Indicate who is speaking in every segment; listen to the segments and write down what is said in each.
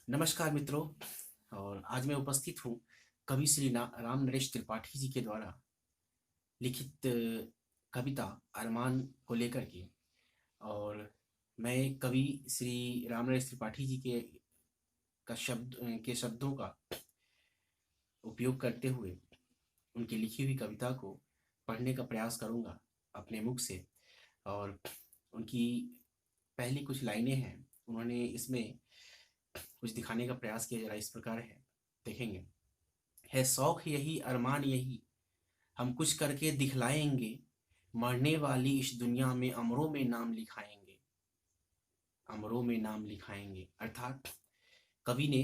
Speaker 1: नमस्कार मित्रों। और आज मैं उपस्थित हूँ कवि श्री राम नरेश त्रिपाठी जी के द्वारा लिखित कविता अरमान को लेकर के। और मैं कवि श्री राम नरेश त्रिपाठी जी के शब्दों का उपयोग करते हुए उनकी लिखी हुई कविता को पढ़ने का प्रयास करूँगा अपने मुख से। और उनकी पहली कुछ लाइनें हैं, उन्होंने इसमें कुछ दिखाने का प्रयास किया, जरा इस प्रकार देखेंगे। है शौक यही अरमान यही, हम कुछ करके दिखलाएंगे, मरने वाली इस दुनिया में अमरों में नाम लिखाएंगे, अमरों में नाम लिखाएंगे। अर्थात कवि ने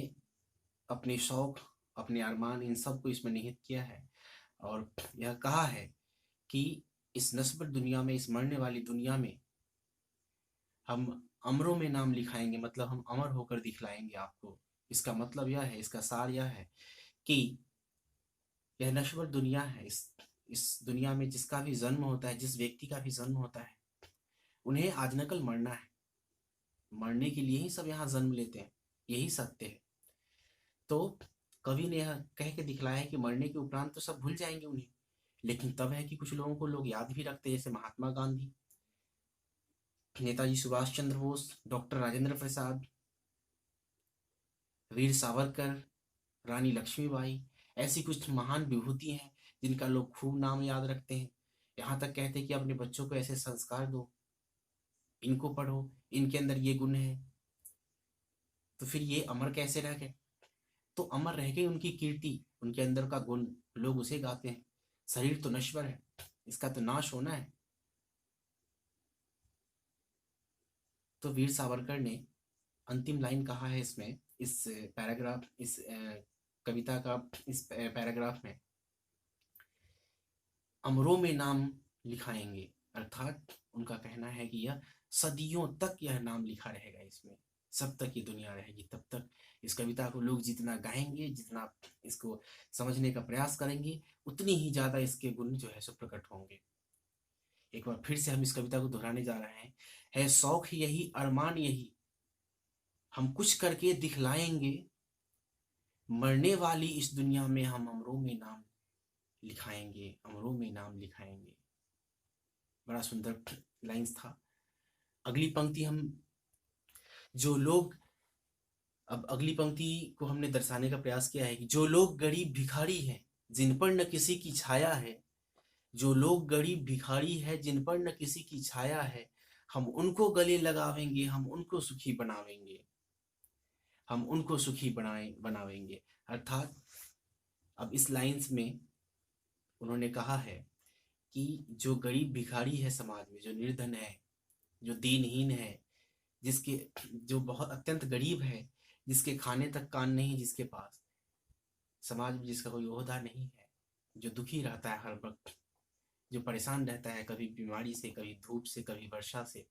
Speaker 1: अपने शौक, अपने अरमान, इन सब को इसमें निहित किया है और यह कहा है कि इस नस्बर दुनिया में, इस मरने वाली दुनिया में हम अमरों में नाम लिखाएंगे, मतलब हम अमर होकर दिखलाएंगे आपको। इसका मतलब यह है, इसका सार यह है कि यह नश्वर दुनिया है। इस दुनिया में जिसका भी जन्म होता है, जिस व्यक्ति का भी जन्म होता है, उन्हें आज न कल मरना है। मरने के लिए ही सब यहाँ जन्म लेते हैं, यही सत्य है। तो कवि ने यह कह के दिखलाया है कि मरने के उपरांत तो सब भूल जाएंगे उन्हें, लेकिन तब है कि कुछ लोगों को लोग याद भी रखते हैं, जैसे महात्मा गांधी, नेताजी सुभाष चंद्र बोस, डॉक्टर राजेंद्र प्रसाद, वीर सावरकर, रानी लक्ष्मीबाई। ऐसी कुछ महान विभूति हैं जिनका लोग खूब नाम याद रखते हैं। यहाँ तक कहते हैं कि अपने बच्चों को ऐसे संस्कार दो, इनको पढ़ो, इनके अंदर ये गुण है। तो फिर ये अमर कैसे रह गए? तो अमर रह गई उनकी कीर्ति, उनके अंदर का गुण, लोग उसे गाते हैं। शरीर तो नश्वर है, इसका तो नाश होना है। तो वीर सावरकर ने अंतिम लाइन कहा है इसमें, इस पैराग्राफ, इस कविता का इस पैराग्राफ में, अमरों में नाम लिखाएंगे। अर्थात उनका कहना है कि यह सदियों तक यह नाम लिखा रहेगा इसमें, सब तक ये दुनिया रहेगी तब तक इस कविता को लोग जितना गाएंगे, जितना इसको समझने का प्रयास करेंगे, उतनी ही ज्यादा इसके गुण जो है सो प्रकट होंगे। एक बार फिर से हम इस कविता को दोहराने जा रहे हैं। है शौक यही अरमान यही, हम कुछ करके दिखलाएंगे, मरने वाली इस दुनिया में हम अमरों में नाम लिखाएंगे, अमरों में नाम लिखाएंगे। बड़ा सुंदर लाइंस था। अगली पंक्ति हम, जो लोग, अब अगली पंक्ति को हमने दर्शाने का प्रयास किया है कि जो लोग गरीब भिखारी हैं, जिन पर न किसी की छाया है, जो लोग गरीब भिखारी है जिन पर न किसी की छाया है, हम उनको गले लगावेंगे, हम उनको सुखी बनावेंगे, हम उनको सुखी बनावेंगे। अर्थात अब इस लाइंस में उन्होंने कहा है कि जो गरीब भिखारी है समाज में, जो निर्धन है, जो दीनहीन है, जिसके, जो बहुत अत्यंत गरीब है, जिसके खाने तक कान नहीं, जिसके पास समाज में जिसका कोई ओहदा नहीं है, जो दुखी रहता है हर वक्त, जो परेशान रहता है, कभी बीमारी से, कभी धूप से, कभी वर्षा से,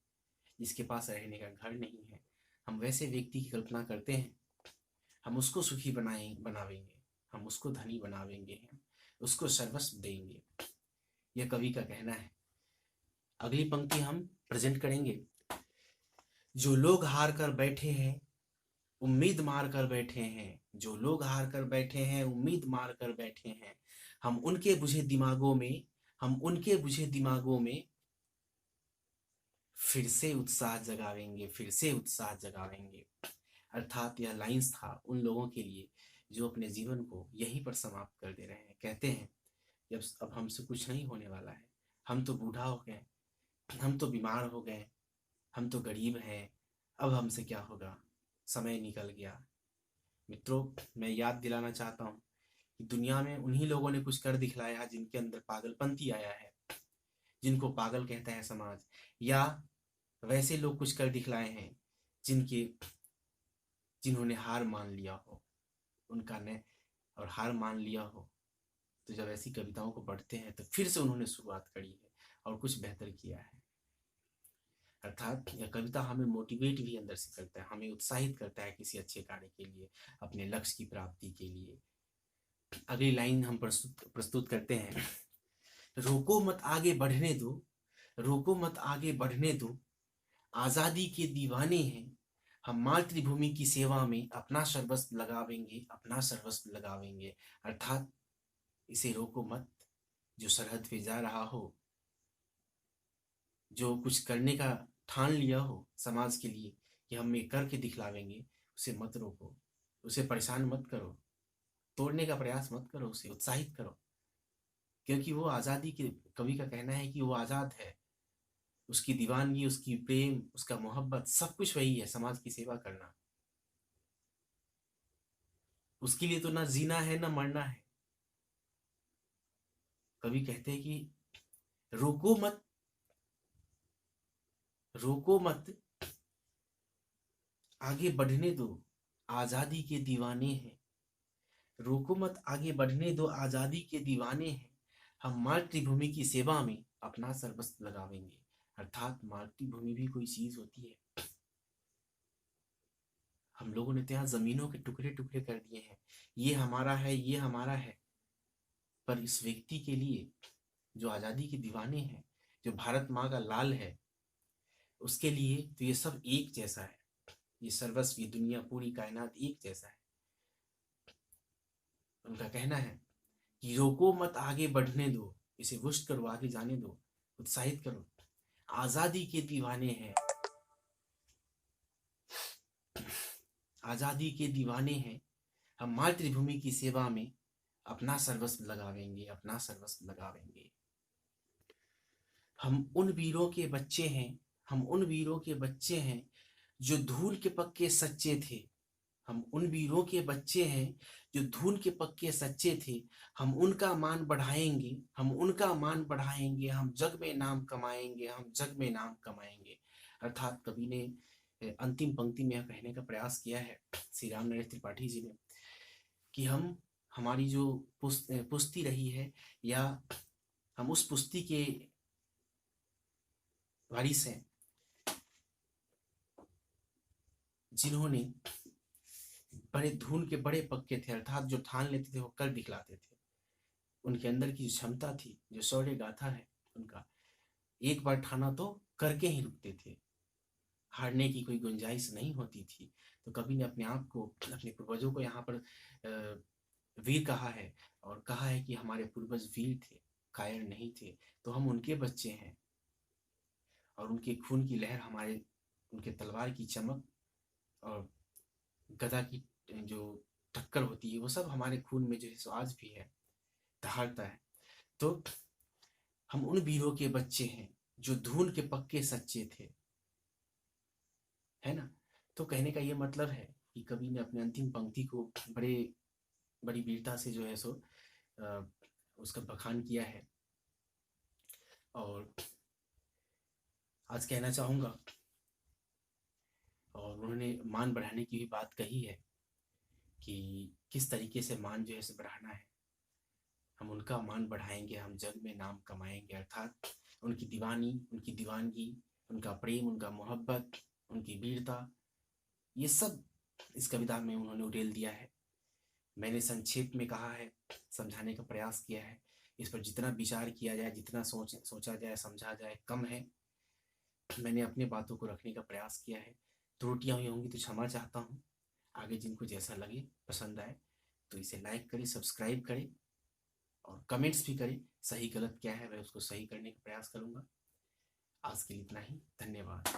Speaker 1: जिसके पास रहने का घर नहीं है, हम वैसे व्यक्ति की कल्पना करते हैं, हम उसको सुखी बनावेंगे, हम उसको धनी बनावेंगे, हम उसको सर्वस्व देंगे। यह कवि का कहना है। अगली पंक्ति हम प्रेजेंट करेंगे। जो लोग हार कर बैठे हैं, उम्मीद मार कर बैठे हैं, जो लोग हार कर बैठे हैं, उम्मीद मार कर बैठे हैं, हम उनके बुझे दिमागों में, हम उनके बुझे दिमागों में फिर से उत्साह जगावेंगे, फिर से उत्साह जगावेंगे। अर्थात यह लाइंस था उन लोगों के लिए जो अपने जीवन को यहीं पर समाप्त कर दे रहे हैं। कहते हैं कि अब हमसे कुछ नहीं होने वाला है, हम तो बूढ़ा हो गए, हम तो बीमार हो गए, हम तो गरीब हैं, अब हमसे क्या होगा, समय निकल गया। मित्रों, मैं याद दिलाना चाहता हूँ कि दुनिया में उन्हीं लोगों ने कुछ कर दिखलाया जिनके अंदर पागलपंती आया है, जिनको पागल कहता है समाज, या वैसे लोग कुछ कर दिखलाए हैं जिनके जिन्होंने हार मान लिया हो, उनका ने और हार मान लिया हो, तो जब ऐसी कविताओं को पढ़ते हैं तो फिर से उन्होंने शुरुआत करी है और कुछ बेहतर किया है। अर्थात यह कविता हमें मोटिवेट भी अंदर से करता है, हमें उत्साहित करता है किसी अच्छे कार्य के लिए, अपने लक्ष्य की प्राप्ति के लिए। अगली लाइन हम प्रस्तुत करते हैं। रोको मत आगे बढ़ने दो, रोको मत आगे बढ़ने दो, आजादी के दीवाने हैं, हम मातृभूमि की सेवा में अपना सर्वस्व लगावेंगे, अपना सर्वस्व लगावेंगे। अर्थात इसे रोको मत। जो सरहद पे जा रहा हो, जो कुछ करने का ठान लिया हो समाज के लिए कि हम ये करके दिखलावेंगे, उसे मत रोको, उसे परेशान मत करो, तोड़ने का प्रयास मत करो, उसे उत्साहित करो। क्योंकि वो आज़ादी के, कवि का कहना है कि वो आज़ाद है। उसकी दीवानगी, उसकी प्रेम, उसका मोहब्बत, सब कुछ वही है, समाज की सेवा करना। उसके लिए तो ना जीना है ना मरना है। कवि कहते हैं कि रोको मत, रोको मत, आगे बढ़ने दो, आजादी के दीवाने हैं। रोको मत, आगे बढ़ने दो, आजादी के दीवाने हैं। हम मातृभूमि की सेवा में अपना सर्वस्व लगावेंगे। अर्थात मातृभूमि भी कोई चीज होती है। हम लोगों ने तो यहाँ जमीनों के टुकड़े टुकड़े कर दिए हैं, ये हमारा है, ये हमारा है। पर इस व्यक्ति के लिए जो आजादी के दीवाने हैं, जो भारत माँ का लाल है, उसके लिए तो ये सब एक जैसा है। ये सर्वस्व, ये दुनिया, पूरी कायनात एक जैसा है। उनका कहना है कि रोको मत, आगे बढ़ने दो, इसे पुष्ट करो, आगे जाने दो, उत्साहित करो। आजादी के दीवाने हैं, आजादी के दीवाने हैं। हम मातृभूमि की सेवा में अपना सर्वस्व लगावेंगे, अपना सर्वस्व लगावेंगे। हम उन वीरों के बच्चे हैं, हम उन वीरों के बच्चे हैं जो धूल के पक्के सच्चे थे। हम उन वीरों के बच्चे हैं जो धूल के पक्के सच्चे थे। हम उनका मान बढ़ाएंगे, हम उनका मान बढ़ाएंगे, हम जग में नाम कमाएंगे, हम जग में नाम कमाएंगे। अर्थात कवि ने अंतिम पंक्ति में यह कहने का प्रयास किया है, श्री राम नरेश त्रिपाठी जी ने, कि हम, हमारी जो पुस्ती रही है, या हम उस पुस्ती के वारिस हैं जिन्होंने बड़े धूल के बड़े पक्के थे। अर्थात जो ठान लेते थे वो कर दिखलाते थे। उनके अंदर की क्षमता थी, जो शौर्य गाथा है उनका, एक बार ठाना तो करके ही रुकते थे, हारने की कोई गुंजाइश नहीं होती थी। तो कवि ने अपने आप को, अपने पूर्वजों को यहाँ पर वीर कहा है, और कहा है कि हमारे पूर्वज वीर थे, कायर नहीं थे। तो हम उनके बच्चे हैं, और उनके खून की लहर हमारे, उनके तलवार की चमक और गदा की जो टक्कर होती है, वो सब हमारे खून में जो है सो आज भी है, दहाड़ता है। तो हम उन वीरों के बच्चे हैं जो धूल के पक्के सच्चे थे, है ना। तो कहने का ये मतलब है कि कवि ने अपने अंतिम पंक्ति को बड़े, बड़ी वीरता से जो है सो उसका बखान किया है। और आज कहना चाहूँगा, और उन्होंने मान बढ़ाने की भी बात कही है कि किस तरीके से मान जो है सो बढ़ाना है। हम उनका मान बढ़ाएंगे, हम जग में नाम कमाएंगे। अर्थात उनकी दीवानी, उनकी दीवानगी, उनका प्रेम, उनका मोहब्बत, उनकी वीरता, ये सब इस कविता में उन्होंने उड़ेल दिया है। मैंने संक्षेप में कहा है, समझाने का प्रयास किया है। इस पर जितना विचार किया जाए, जितना सोचा जाए, समझा जाए, कम है। मैंने अपनी बातों को रखने का प्रयास किया है। त्रुटियां हुई होंगी तो क्षमा चाहता हूँ। आगे जिनको जैसा लगे, पसंद आए, तो इसे लाइक करें, सब्सक्राइब करें, और कमेंट्स भी करें। सही गलत क्या है, मैं उसको सही करने का प्रयास करूंगा। आज के लिए इतना ही। धन्यवाद।